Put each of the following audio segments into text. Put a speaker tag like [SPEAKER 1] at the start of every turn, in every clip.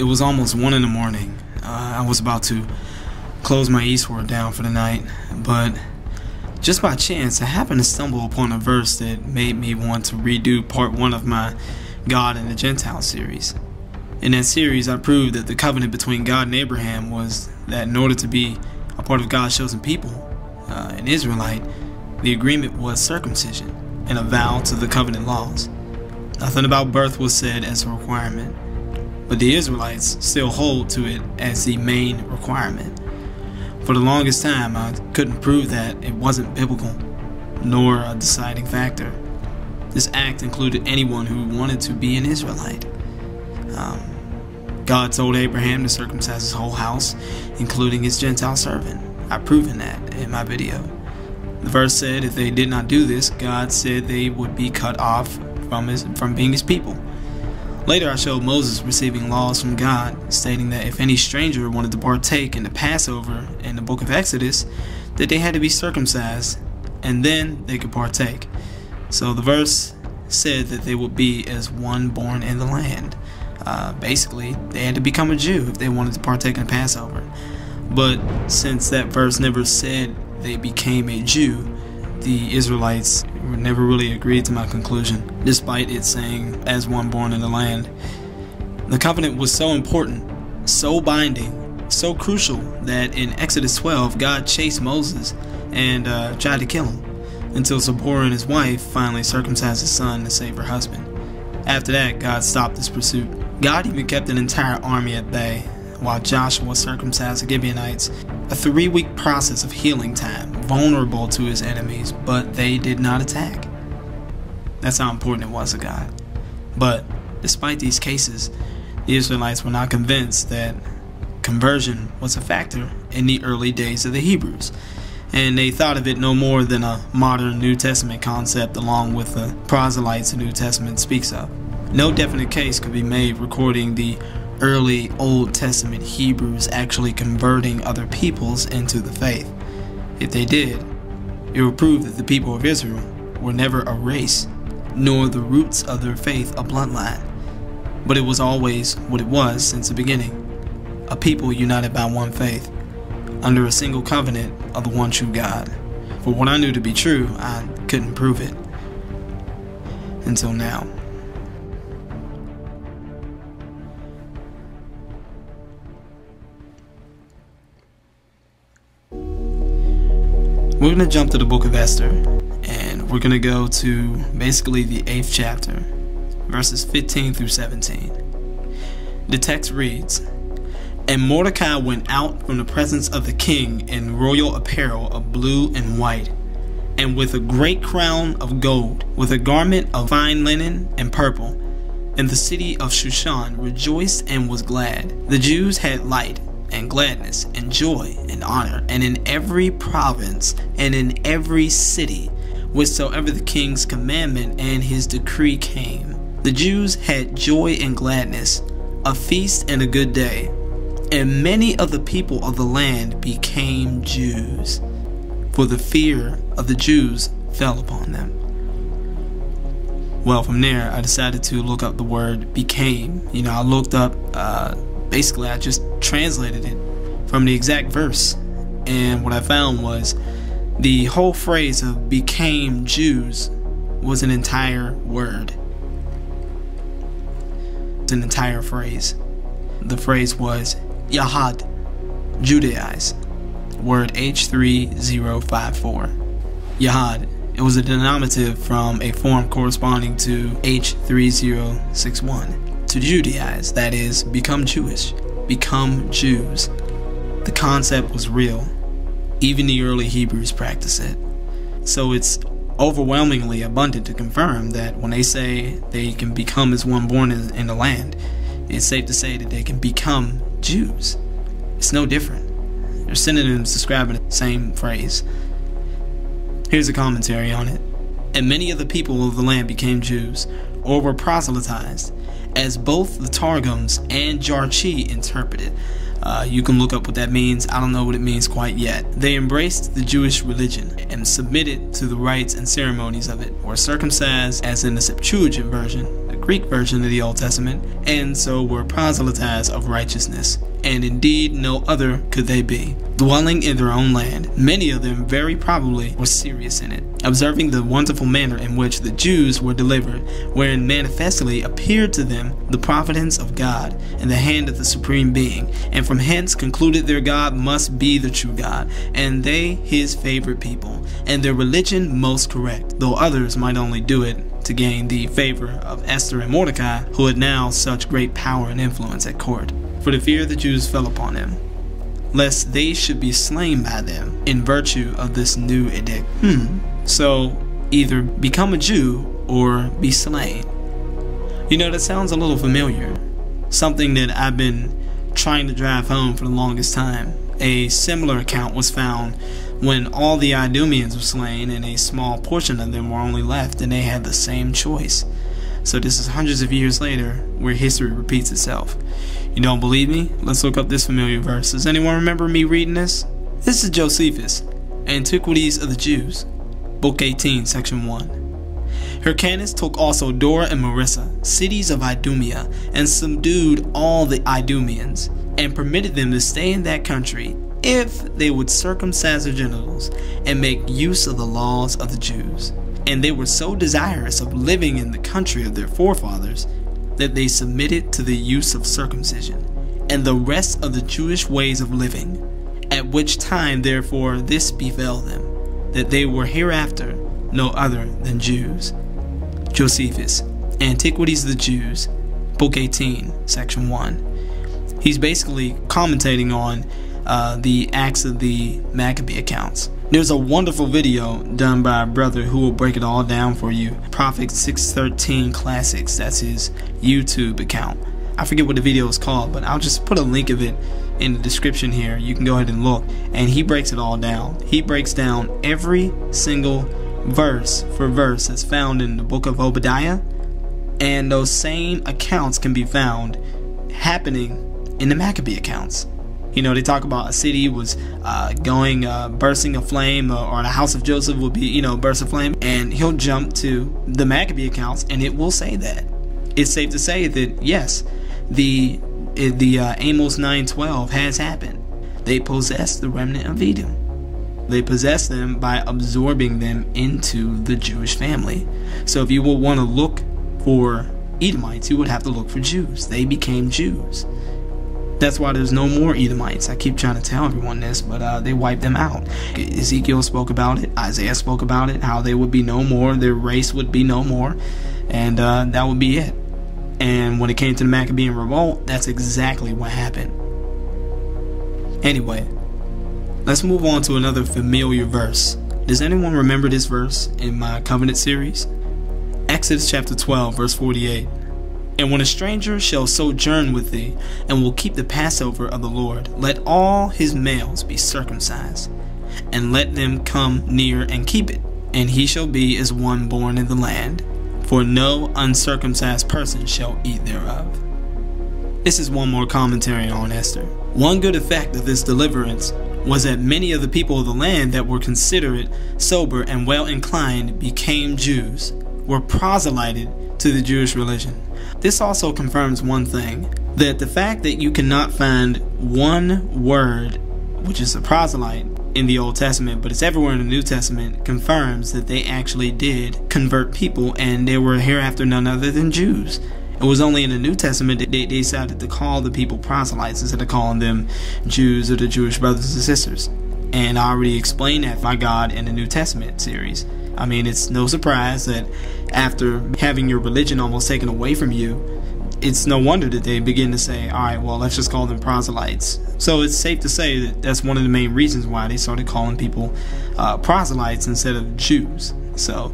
[SPEAKER 1] It was almost 1 in the morning. I was about to close my eastward down for the night, but just by chance I happened to stumble upon a verse that made me want to redo part 1 of my God and the Gentiles series. In that series, I proved that the covenant between God and Abraham was that in order to be a part of God's chosen people, an Israelite, the agreement was circumcision and a vow to the covenant laws. Nothing about birth was said as a requirement, but the Israelites still hold to it as the main requirement. For the longest time, I couldn't prove that it wasn't biblical, nor a deciding factor. This act included anyone who wanted to be an Israelite. God told Abraham to circumcise his whole house, including his Gentile servant. I've proven that in my video. The verse said if they did not do this, God said they would be cut off from being his people. Later I showed Moses receiving laws from God, stating that if any stranger wanted to partake in the Passover in the book of Exodus, that they had to be circumcised, and then they could partake. So the verse said that they would be as one born in the land. Basically, they had to become a Jew if they wanted to partake in Passover. But since that verse never said they became a Jew, the Israelites never really agreed to my conclusion, despite it saying as one born in the land. The covenant was so important, so binding, so crucial that in Exodus 12, God chased Moses and tried to kill him, until Zipporah and his wife finally circumcised his son to save her husband. After that, God stopped this pursuit. God even kept an entire army at bay while Joshua circumcised the Gibeonites, a 3-week process of healing time, vulnerable to his enemies, but they did not attack. That's how important it was to God. But despite these cases, the Israelites were not convinced that conversion was a factor in the early days of the Hebrews, and they thought of it no more than a modern New Testament concept along with the proselytes the New Testament speaks of. No definite case could be made recording the early Old Testament Hebrews actually converting other peoples into the faith. If they did, it would prove that the people of Israel were never a race, nor the roots of their faith a bloodline. But it was always what it was since the beginning, a people united by one faith, under a single covenant of the one true God. For what I knew to be true, I couldn't prove it. Until now. We're going to jump to the book of Esther, and we're going to go to basically the 8th chapter, verses 15 through 17. The text reads, "And Mordecai went out from the presence of the king in royal apparel of blue and white, and with a great crown of gold, with a garment of fine linen and purple. And the city of Shushan rejoiced and was glad. The Jews had light and gladness and joy and honor, and in every province and in every city, wheresoever the king's commandment and his decree came. The Jews had joy and gladness, a feast and a good day. And many of the people of the land became Jews, for the fear of the Jews fell upon them." Well, from there, I decided to look up the word became. I looked up, basically I just translated it from the exact verse. And what I found was the whole phrase of became Jews was an entire word. It's an entire phrase. The phrase was Yahad, Judaize, word H3054. Yahad, it was a denominative from a form corresponding to H3061. To Judaize, that is, become Jewish, become Jews. The concept was real. Even the early Hebrews practiced it. So it's overwhelmingly abundant to confirm that when they say they can become as one born in the land, it's safe to say that they can become Jews. It's no different. They're synonyms describing the same phrase. Here's a commentary on it. "And many of the people of the land became Jews, or were proselytized, as both the Targums and Jarchi interpreted." You can look up what that means. I don't know what it means quite yet. "They embraced the Jewish religion and submitted to the rites and ceremonies of it, were circumcised, as in the Septuagint version, the Greek version of the Old Testament, and so were proselytes of righteousness, and indeed no other could they be, dwelling in their own land. Many of them very probably were serious in it, observing the wonderful manner in which the Jews were delivered, wherein manifestly appeared to them the providence of God in the hand of the Supreme Being, and from hence concluded their God must be the true God, and they his favorite people, and their religion most correct, though others might only do it to gain the favor of Esther and Mordecai, who had now such great power and influence at court. For the fear of the Jews fell upon them, lest they should be slain by them in virtue of this new edict. So either become a Jew or be slain. You know, that sounds a little familiar. Something that I've been trying to drive home for the longest time. A similar account was found when all the Idumeans were slain and a small portion of them were only left, and they had the same choice. So this is hundreds of years later where history repeats itself. You don't believe me? Let's look up this familiar verse. Does anyone remember me reading this? This is Josephus, Antiquities of the Jews, Book 18, Section 1. Hyrcanus took also Dora and Marissa, cities of Idumea, and subdued all the Idumeans, and permitted them to stay in that country if they would circumcise their genitals and make use of the laws of the Jews. And they were so desirous of living in the country of their forefathers that they submitted to the use of circumcision and the rest of the Jewish ways of living, at which time therefore this befell them, that they were hereafter no other than Jews. Josephus, Antiquities of the Jews, Book 18, Section 1. He's basically commentating on the Acts of the Maccabee accounts. There's a wonderful video done by a brother who will break it all down for you. Prophet 613 Classics, that's his YouTube account. I forget what the video is called, but I'll just put a link of it in the description here. You can go ahead and look, and he breaks it all down. He breaks down every single verse for verse that's found in the book of Obadiah, and those same accounts can be found happening in the Maccabee accounts. You know, they talk about a city was bursting a flame, or the house of Joseph would be, burst a flame, and he'll jump to the Maccabee accounts and it will say that. It's safe to say that yes, the Amos 9:12 has happened. They possessed the remnant of Edom. They possessed them by absorbing them into the Jewish family. So if you will want to look for Edomites, you would have to look for Jews. They became Jews. That's why there's no more Edomites. I keep trying to tell everyone this, but they wiped them out. Ezekiel spoke about it. Isaiah spoke about it, how they would be no more. Their race would be no more. And that would be it. And when it came to the Maccabean revolt, that's exactly what happened. Anyway, let's move on to another familiar verse. Does anyone remember this verse in my covenant series? Exodus chapter 12, verse 48. And when a stranger shall sojourn with thee, and will keep the Passover of the Lord, let all his males be circumcised, and let them come near and keep it, and he shall be as one born in the land, for no uncircumcised person shall eat thereof. This is one more commentary on Esther. One good effect of this deliverance was that many of the people of the land that were considerate, sober, and well inclined became Jews, were proselyted to the Jewish religion. This also confirms one thing, that the fact that you cannot find one word, which is a proselyte, in the Old Testament, but it's everywhere in the New Testament, confirms that they actually did convert people, and they were hereafter none other than Jews. It was only in the New Testament that they decided to call the people proselytes instead of calling them Jews or the Jewish brothers and sisters. And I already explained that by God in the New Testament series. I mean, it's no surprise that after having your religion almost taken away from you, it's no wonder that they begin to say, alright, well, let's just call them proselytes. So it's safe to say that that's one of the main reasons why they started calling people proselytes instead of Jews. So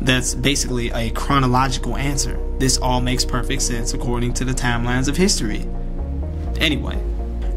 [SPEAKER 1] that's basically a chronological answer. This all makes perfect sense according to the timelines of history. Anyway,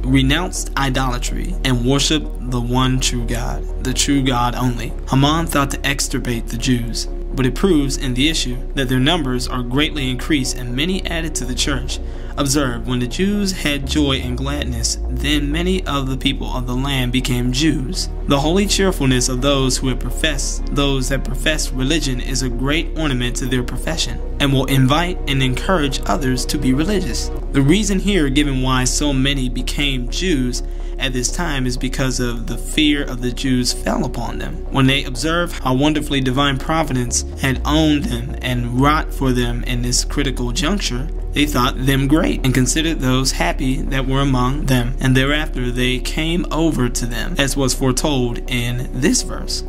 [SPEAKER 1] renounced idolatry and worshiped the one true God, the true God only. Haman thought to extirpate the Jews, but it proves in the issue that their numbers are greatly increased and many added to the church, Observe, when the Jews had joy and gladness, then many of the people of the land became Jews. The holy cheerfulness of those that profess religion is a great ornament to their profession, and will invite and encourage others to be religious. The reason here given why so many became Jews at this time is because of the fear of the Jews fell upon them. When they observed how wonderfully divine providence had owned them and wrought for them in this critical juncture, they thought them great and considered those happy that were among them, and thereafter they came over to them, as was foretold in this verse.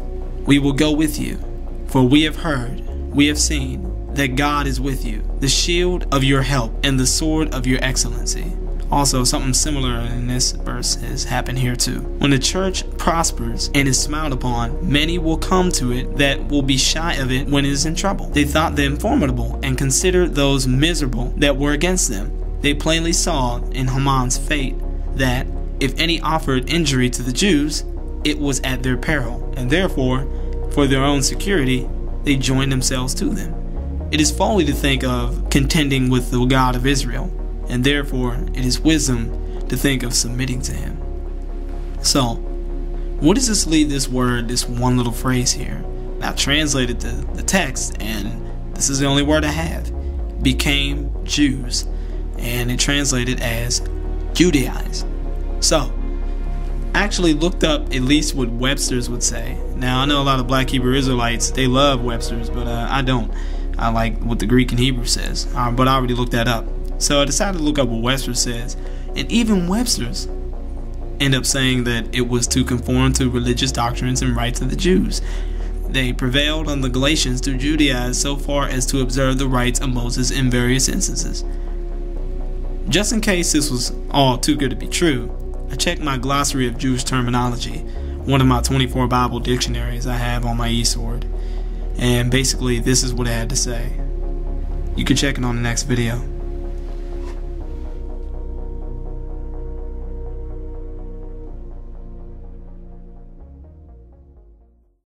[SPEAKER 1] We will go with you, for we have heard, we have seen, that God is with you, the shield of your help and the sword of your excellency. Also, something similar in this verse has happened here too. When the church prospers and is smiled upon, many will come to it that will be shy of it when it is in trouble. They thought them formidable and considered those miserable that were against them. They plainly saw in Haman's fate that if any offered injury to the Jews, it was at their peril, and therefore, for their own security, they joined themselves to them. It is folly to think of contending with the God of Israel, and therefore it is wisdom to think of submitting to him. So, what does this lead this word, this one little phrase here? I translated the text, and this is the only word I have. Became Jews, and it translated as Judaize. So, I actually looked up at least what Webster's would say. Now, I know a lot of black Hebrew Israelites, they love Webster's, but I don't. I like what the Greek and Hebrew says, but I already looked that up. So I decided to look up what Webster says, and even Webster's end up saying that it was to conform to religious doctrines and rites of the Jews. They prevailed on the Galatians to Judaize so far as to observe the rites of Moses in various instances. Just in case this was all too good to be true, I checked my glossary of Jewish terminology, one of my 24 Bible dictionaries I have on my eSword, and basically this is what it had to say. You can check it on the next video.